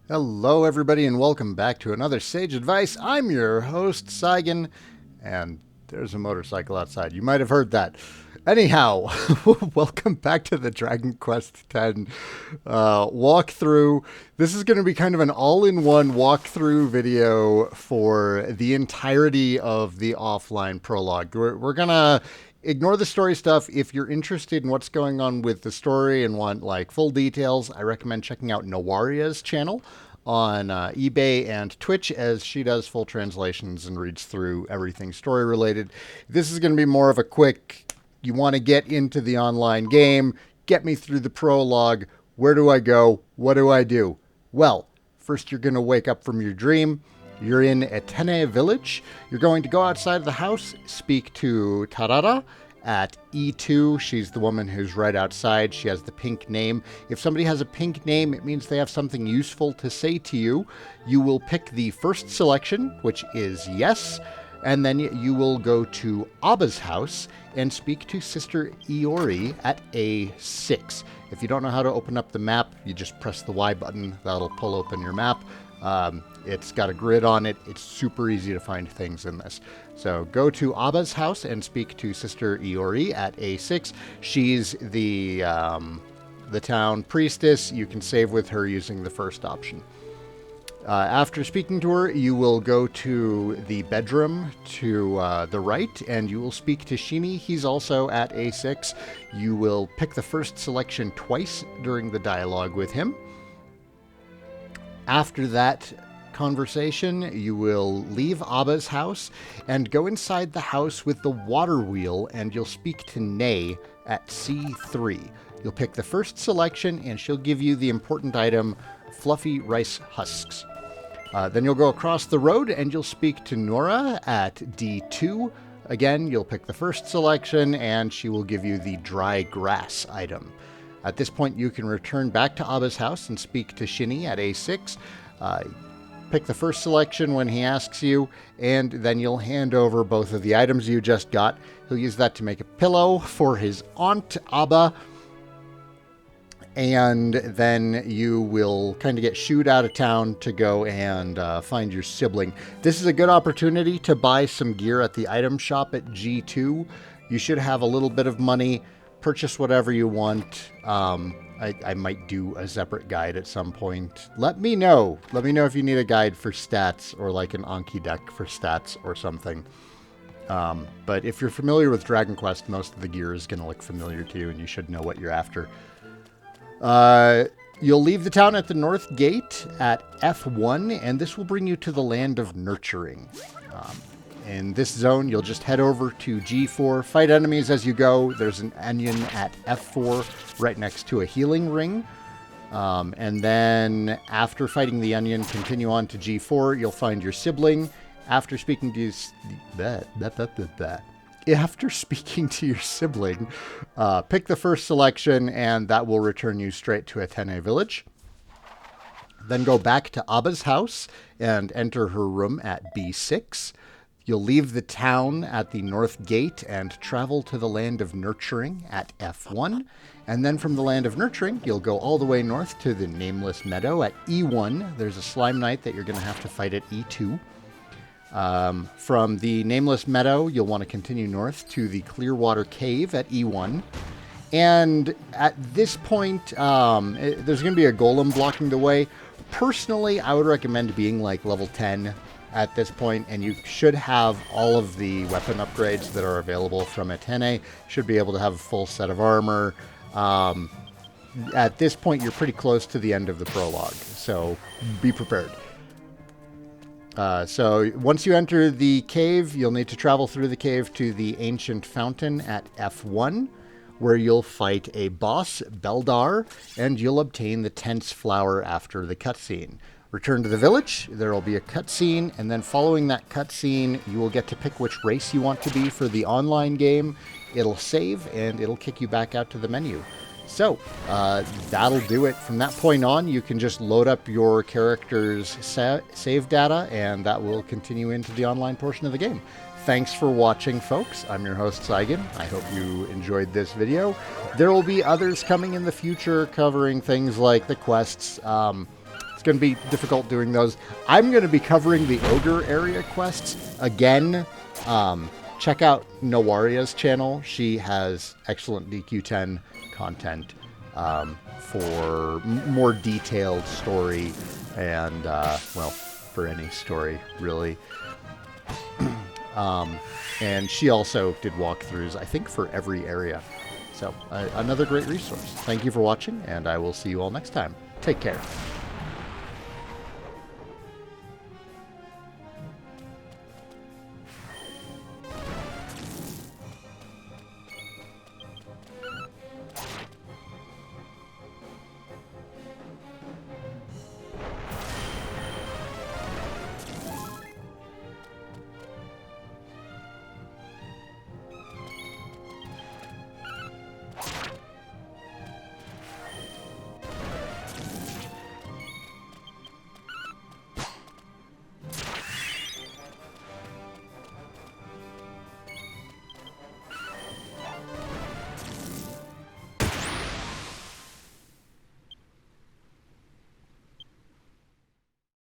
Hello, everybody, and welcome back to another Sage Advice. I'm your host, Saigen, and there's a motorcycle outside. You might have heard that. Anyhow, welcome back to the Dragon Quest X walkthrough. This is going to be kind of an all-in-one walkthrough video for the entirety of the offline prologue. We're going to ignore the story stuff. If you're interested in what's going on with the story and want like full details, I recommend checking out Nooria's channel on eBay and Twitch, as she does full translations and reads through everything story related. This is going to be more of a quick, you want to get into the online game, get me through the prologue. Where do I go? What do I do? Well, first you're going to wake up from your dream. You're in Etene Village. You're going to go outside of the house, speak to Tarara at E2. She's the woman who's right outside. She has the pink name. If somebody has a pink name, it means they have something useful to say to you. You will pick the first selection, which is yes, and then you will go to Abba's house and speak to Sister Iori at A6. If you don't know how to open up the map, you just press the Y button. That'll pull open your map. It's got a grid on it. It's super easy to find things in this. So go to Abba's house and speak to Sister Iori at A6. She's the town priestess. You can save with her using the first option. After speaking to her, you will go to the bedroom to the right, and you will speak to Shini. He's also at A6. You will pick the first selection twice during the dialogue with him. After that conversation, you will leave Abba's house and go inside the house with the water wheel, and you'll speak to Nay at C3. You'll pick the first selection, and she'll give you the important item, fluffy rice husks. Then you'll go across the road, and you'll speak to Noora at D2. Again, you'll pick the first selection, and she will give you the dry grass item. At this point, you can return back to Abba's house and speak to Shini at A6. Pick the first selection when he asks you, and then you'll hand over both of the items you just got. He'll use that to make a pillow for his aunt, Abba. And then you will kind of get shooed out of town to go and find your sibling. This is a good opportunity to buy some gear at the item shop at G2. You should have a little bit of money. Purchase whatever you want. I might do a separate guide at some point. Let me know. Let me know if you need a guide for stats or like an Anki deck for stats or something. But if you're familiar with Dragon Quest, most of the gear is going to look familiar to you, and you should know what you're after. You'll leave the town at the north gate at F1, and this will bring you to the land of nurturing. In this zone, you'll just head over to G4, fight enemies as you go. There's an onion at F4 right next to a healing ring. And then after fighting the onion, continue on to G4. You'll find your sibling. After speaking to your sibling, pick the first selection, and that will return you straight to Etene Village. Then go back to Abba's house and enter her room at B6. You'll leave the town at the north gate and travel to the land of nurturing at F1. And then from the land of nurturing, you'll go all the way north to the nameless meadow at E1. There's a slime knight that you're going to have to fight at E2. From the nameless meadow, you'll want to continue north to the Clearwater Cave at E1. And at this point, there's going to be a golem blocking the way. Personally, I would recommend being like level 10 at this point, and you should have all of the weapon upgrades that are available from Etene. Should be able to have a full set of armor. At this point, you're pretty close to the end of the prologue, so be prepared. So once you enter the cave, you'll need to travel through the cave to the ancient fountain at F1, where you'll fight a boss, Beldar, and you'll obtain the tense flower after the cutscene. Return to the village, there will be a cutscene, and then following that cutscene, you will get to pick which race you want to be for the online game. It'll save, and it'll kick you back out to the menu. So, that'll do it. From that point on, you can just load up your character's save data, and that will continue into the online portion of the game. Thanks for watching, folks. I'm your host, Saigen. I hope you enjoyed this video. There will be others coming in the future covering things like the quests. going to be difficult doing those. I'm going to be covering the Ogre area quests again. Check out Nooria's channel. She has excellent DQ10 content for more detailed story and, well, for any story, really. And she also did walkthroughs, I think, for every area. So, another great resource. Thank you for watching, and I will see you all next time. Take care.